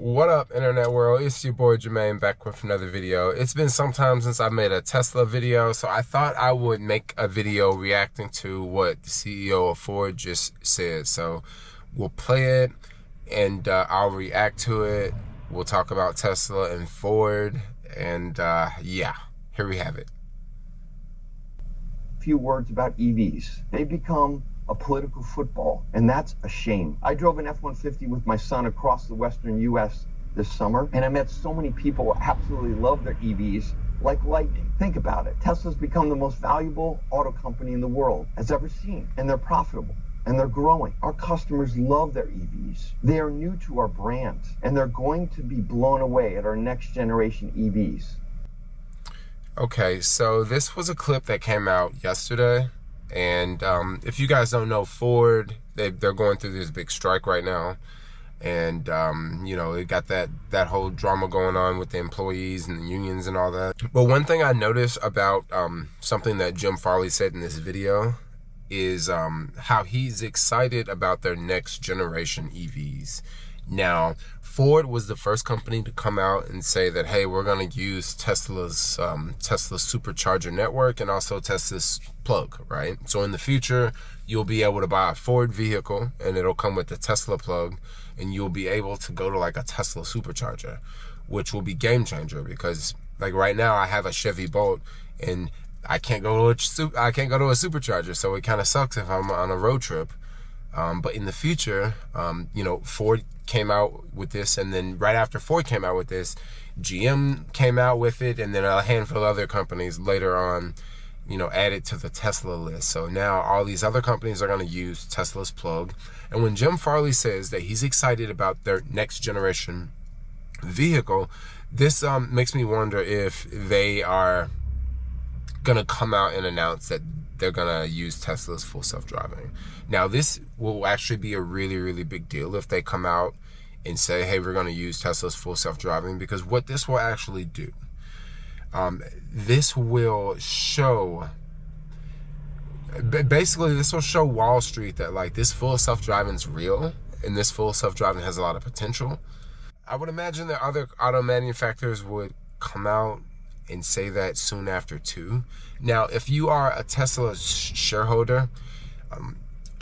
What up, internet world? It's your boy Jermaine back with another video. It's been some time since I made a Tesla video, so I thought I would make a video reacting to what the CEO of Ford just said. So we'll play it and I'll react to it. We'll talk about Tesla and Ford, and yeah, here we have it. Few words about EVs. They become a political football, and that's a shame. I drove an F-150 with my son across the western U.S. this summer, and I met so many people who absolutely love their EVs like lightning. Think about it. Tesla's become the most valuable auto company in the world has ever seen, and they're profitable. And they're growing. Our customers love their EVs. They are new to our brand, and they're going to be blown away at our next generation EVs. Okay, so this was a clip that came out yesterday, and if you guys don't know, Ford, they're going through this big strike right now, and you know, it got that whole drama going on with the employees and the unions and all that. But one thing I noticed about something that Jim Farley said in this video is how he's excited about their next generation EVs. Now, Ford was the first company to come out and say that, hey, we're going to use Tesla's Tesla supercharger network and also Tesla's plug, right? So in the future, you'll be able to buy a Ford vehicle and it'll come with the Tesla plug, and you'll be able to go to like a Tesla supercharger, which will be game changer, because like right now I have a Chevy Bolt and I can't go to a supercharger, so it kind of sucks if I'm on a road trip. But in the future, you know, Ford came out with this, and then right after Ford came out with this, GM came out with it, and then a handful of other companies later on, you know, added to the Tesla list. So now all these other companies are going to use Tesla's plug. And when Jim Farley says that he's excited about their next generation vehicle, this makes me wonder if they are gonna come out and announce that they're gonna use Tesla's full self-driving. Now, this will actually be a really, really big deal if they come out and say, hey, we're gonna use Tesla's full self-driving, because what this will actually do, this will show, basically this will show Wall Street that like this full self-driving is real, and this full self-driving has a lot of potential. I would imagine that other auto manufacturers would come out and say that soon after too. Now, if you are a Tesla shareholder,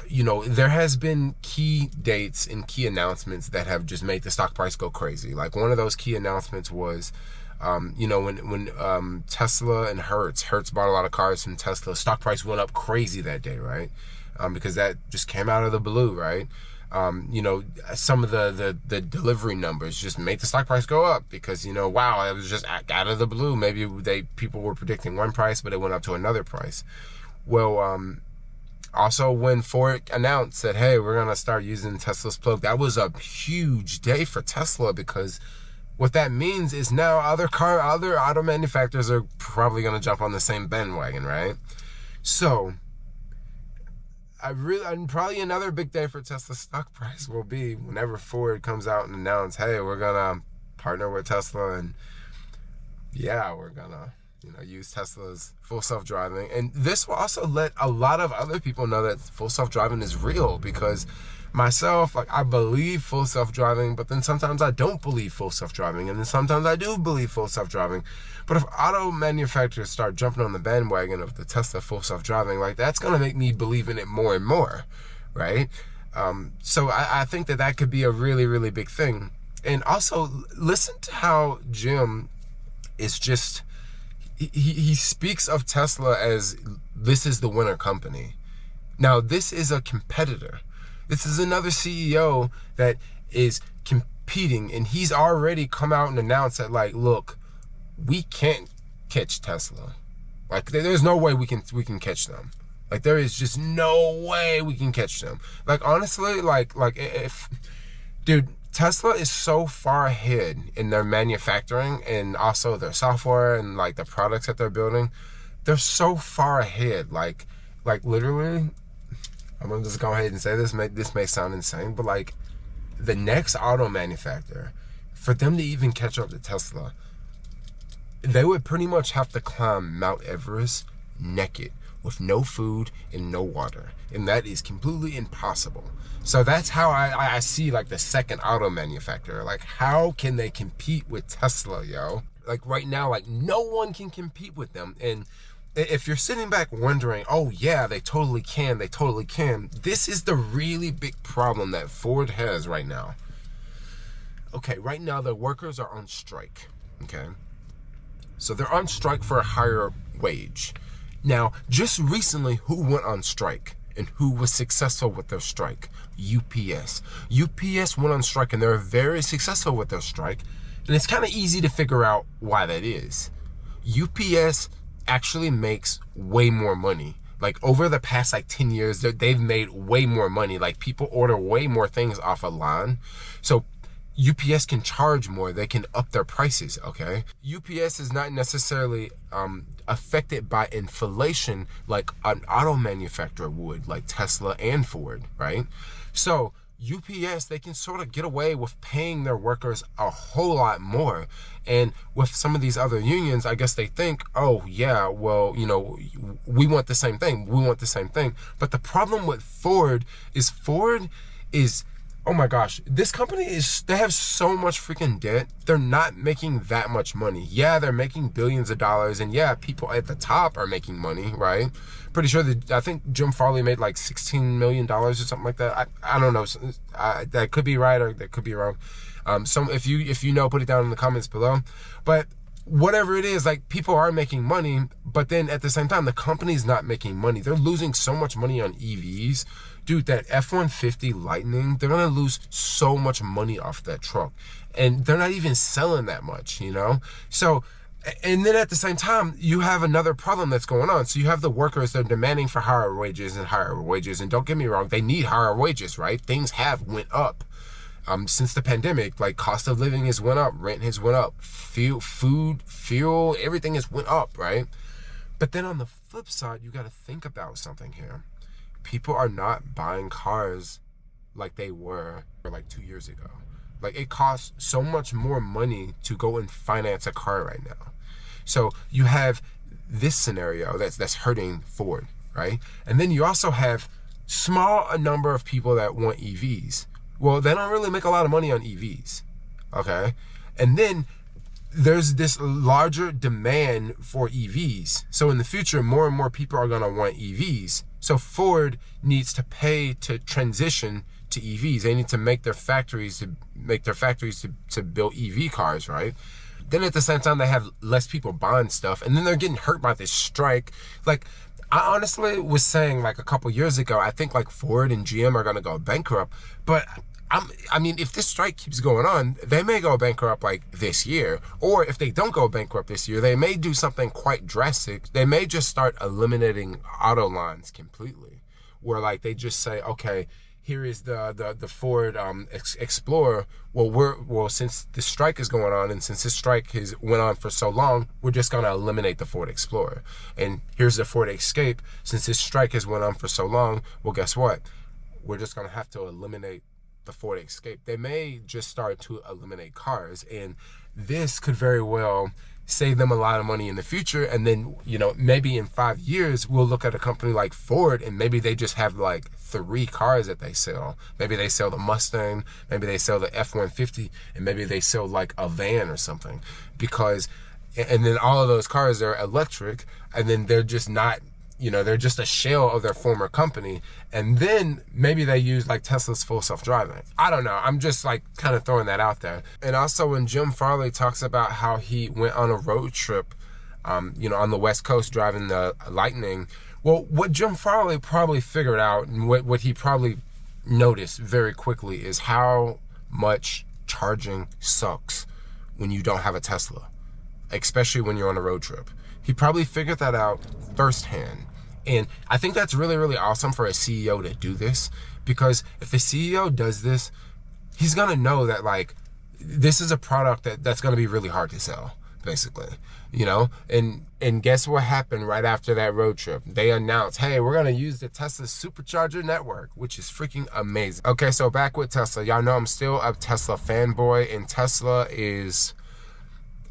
you know, there has been key dates and key announcements that have just made the stock price go crazy. Like one of those key announcements was, you know, when Tesla and Hertz bought a lot of cars from Tesla, stock price went up crazy that day, right? Because that just came out of the blue, right? You know, some of the delivery numbers just made the stock price go up because, you know, wow, it was just out of the blue. Maybe people were predicting one price, but it went up to another price. Well, also when Ford announced that, hey, we're going to start using Tesla's plug, that was a huge day for Tesla, because what that means is now other auto manufacturers are probably going to jump on the same bandwagon, right? So and probably another big day for Tesla's stock price will be whenever Ford comes out and announce, hey, we're gonna partner with Tesla, and yeah, we're gonna, you know, use Tesla's full self-driving. And this will also let a lot of other people know that full self-driving is real, because myself, like, I believe full self-driving, but then sometimes I don't believe full self-driving, and then sometimes I do believe full self-driving. But if auto manufacturers start jumping on the bandwagon of the Tesla full self-driving, like, that's going to make me believe in it more and more, right? So I think that could be a really, really big thing. And also, listen to how Jim is just, he speaks of Tesla as this is the winner company. Now, this is a competitor. This is another CEO that is competing, and he's already come out and announced that, like, look, we can't catch Tesla. Like, there's no way we can catch them. Like, there is just no way we can catch them. Like, honestly, like if, dude, Tesla is so far ahead in their manufacturing and also their software and like the products that they're building. They're so far ahead. Like literally, I'm gonna just go ahead and say this. This may sound insane, but like the next auto manufacturer, for them to even catch up to Tesla, they would pretty much have to climb Mount Everest naked, with no food and no water. And that is completely impossible. So that's how I see like the second auto manufacturer. Like, how can they compete with Tesla, yo? Like right now, like no one can compete with them. And if you're sitting back wondering, oh yeah, they totally can, this is the really big problem that Ford has right now. Okay, right now the workers are on strike, okay? So they're on strike for a higher wage. Now, just recently, who went on strike and who was successful with their strike? UPS. UPS went on strike and they're very successful with their strike. And it's kind of easy to figure out why that is. UPS actually makes way more money. Like over the past like 10 years, they've made way more money. Like people order way more things off a line. So UPS can charge more. They can up their prices, okay? UPS is not necessarily affected by inflation like an auto manufacturer would, like Tesla and Ford, right? So UPS, they can sort of get away with paying their workers a whole lot more. And with some of these other unions, I guess they think, oh yeah, well, you know, we want the same thing. But the problem with Ford is oh my gosh, this company they have so much freaking debt. They're not making that much money. Yeah, they're making billions of dollars. And yeah, people at the top are making money, right? Pretty sure I think Jim Farley made like $16 million or something like that. I don't know. That could be right or that could be wrong. If you know, put it down in the comments below. But whatever it is, like people are making money, but then at the same time, the company's not making money. They're losing so much money on EVs. Dude, that F-150 Lightning, they're gonna lose so much money off that truck. And they're not even selling that much, you know? So, and then at the same time, you have another problem that's going on. So you have the workers, they're demanding for higher wages. And don't get me wrong, they need higher wages, right? Things have went up. Since the pandemic, like cost of living has went up, rent has went up, food, fuel, everything has went up, right? But then on the flip side, you got to think about something here. People are not buying cars like they were like 2 years ago. Like it costs so much more money to go and finance a car right now. So you have this scenario that's hurting Ford, right? And then you also have a number of people that want EVs. Well, they don't really make a lot of money on EVs, okay? And then there's this larger demand for EVs. So in the future, more and more people are gonna want EVs. So Ford needs to pay to transition to EVs. They need to make their factories to build EV cars, right? Then at the same time, they have less people buying stuff, and then they're getting hurt by this strike. Like, I honestly was saying like a couple years ago, I think like Ford and GM are gonna go bankrupt, but I mean, if this strike keeps going on, they may go bankrupt like this year. Or if they don't go bankrupt this year, they may do something quite drastic. They may just start eliminating auto lines completely. Where like they just say, okay, here is the Ford Explorer. Well, since the strike is going on and since this strike went on for so long, we're just gonna eliminate the Ford Explorer. And here's the Ford Escape. Since this strike has went on for so long, well, guess what? We're just gonna have to eliminate the Ford Escape. They may just start to eliminate cars, and this could very well save them a lot of money in the future. And then, you know, maybe in 5 years, we'll look at a company like Ford and maybe they just have like 3 cars that they sell. Maybe they sell the Mustang, maybe they sell the F-150, and maybe they sell like a van or something. And then all of those cars are electric, and then they're just not, you know, they're just a shell of their former company. And then maybe they use like Tesla's full self-driving. I don't know. I'm just like kind of throwing that out there. And also when Jim Farley talks about how he went on a road trip, you know, on the West Coast driving the Lightning. Well, what Jim Farley probably figured out and what he probably noticed very quickly is how much charging sucks when you don't have a Tesla, especially when you're on a road trip. He probably figured that out firsthand. And I think that's really, really awesome for a CEO to do this, because if the CEO does this, he's gonna know that like, this is a product that's gonna be really hard to sell, basically, you know? And guess what happened right after that road trip? They announced, hey, we're gonna use the Tesla Supercharger network, which is freaking amazing. Okay, so back with Tesla. Y'all know I'm still a Tesla fanboy, and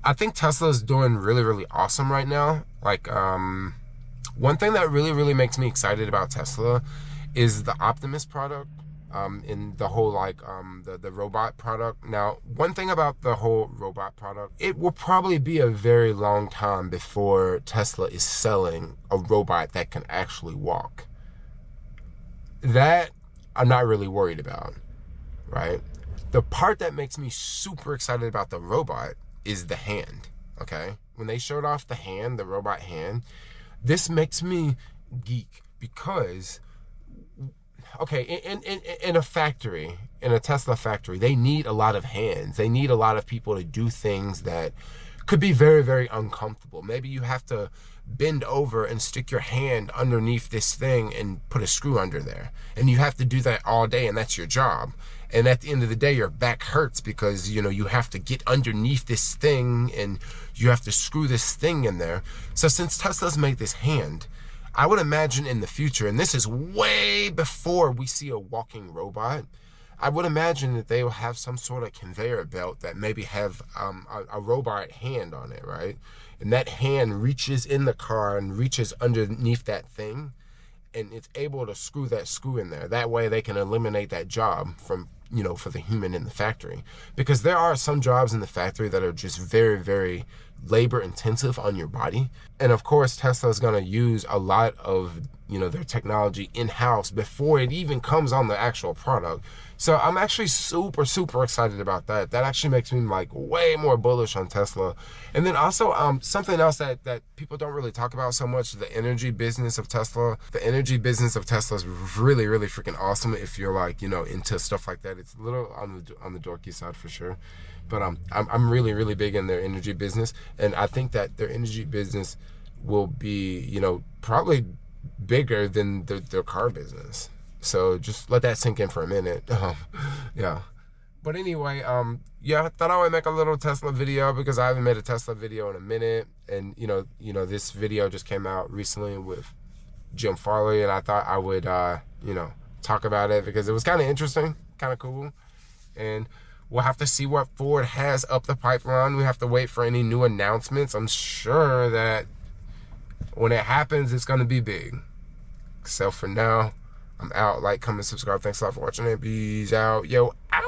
I think Tesla is doing really, really awesome right now. Like, One thing that really, really makes me excited about Tesla is the Optimus product, in the whole the robot product. Now, one thing about the whole robot product, it will probably be a very long time before Tesla is selling a robot that can actually walk. That I'm not really worried about, right? The part that makes me super excited about the robot is the hand, okay? When they showed off the hand, the robot hand, this makes me geek because, okay, in a factory, in a Tesla factory, they need a lot of hands. They need a lot of people to do things that could be very, very uncomfortable. Maybe you have to bend over and stick your hand underneath this thing and put a screw under there. And you have to do that all day, and that's your job. And at the end of the day, your back hurts because, you know, you have to get underneath this thing and you have to screw this thing in there. So since Tesla's made this hand, I would imagine in the future, and this is way before we see a walking robot, I would imagine that they will have some sort of conveyor belt that maybe have a robot hand on it, right? And that hand reaches in the car and reaches underneath that thing, and it's able to screw that screw in there. That way they can eliminate that job from, you know, for the human in the factory. Because there are some jobs in the factory that are just very, very labor intensive on your body. And of course, Tesla is going to use a lot of, you know, their technology in-house before it even comes on the actual product. So I'm actually super, super excited about that. That actually makes me like way more bullish on Tesla. And then also something else that people don't really talk about so much, the energy business of Tesla. The energy business of Tesla is really, really freaking awesome if you're like, you know, into stuff like that. It's a little on the dorky side for sure. But I'm really, really big in their energy business. And I think that their energy business will be, you know, probably bigger than their car business. So just let that sink in for a minute. Yeah. But anyway, yeah, I thought I would make a little Tesla video because I haven't made a Tesla video in a minute. And, you know, this video just came out recently with Jim Farley, and I thought I would, you know, talk about it because it was kind of interesting, kind of cool. And we'll have to see what Ford has up the pipeline. We have to wait for any new announcements. I'm sure that when it happens, it's going to be big. So for now, I'm out. Like, comment, subscribe. Thanks a lot for watching. And peace out. Yo, out.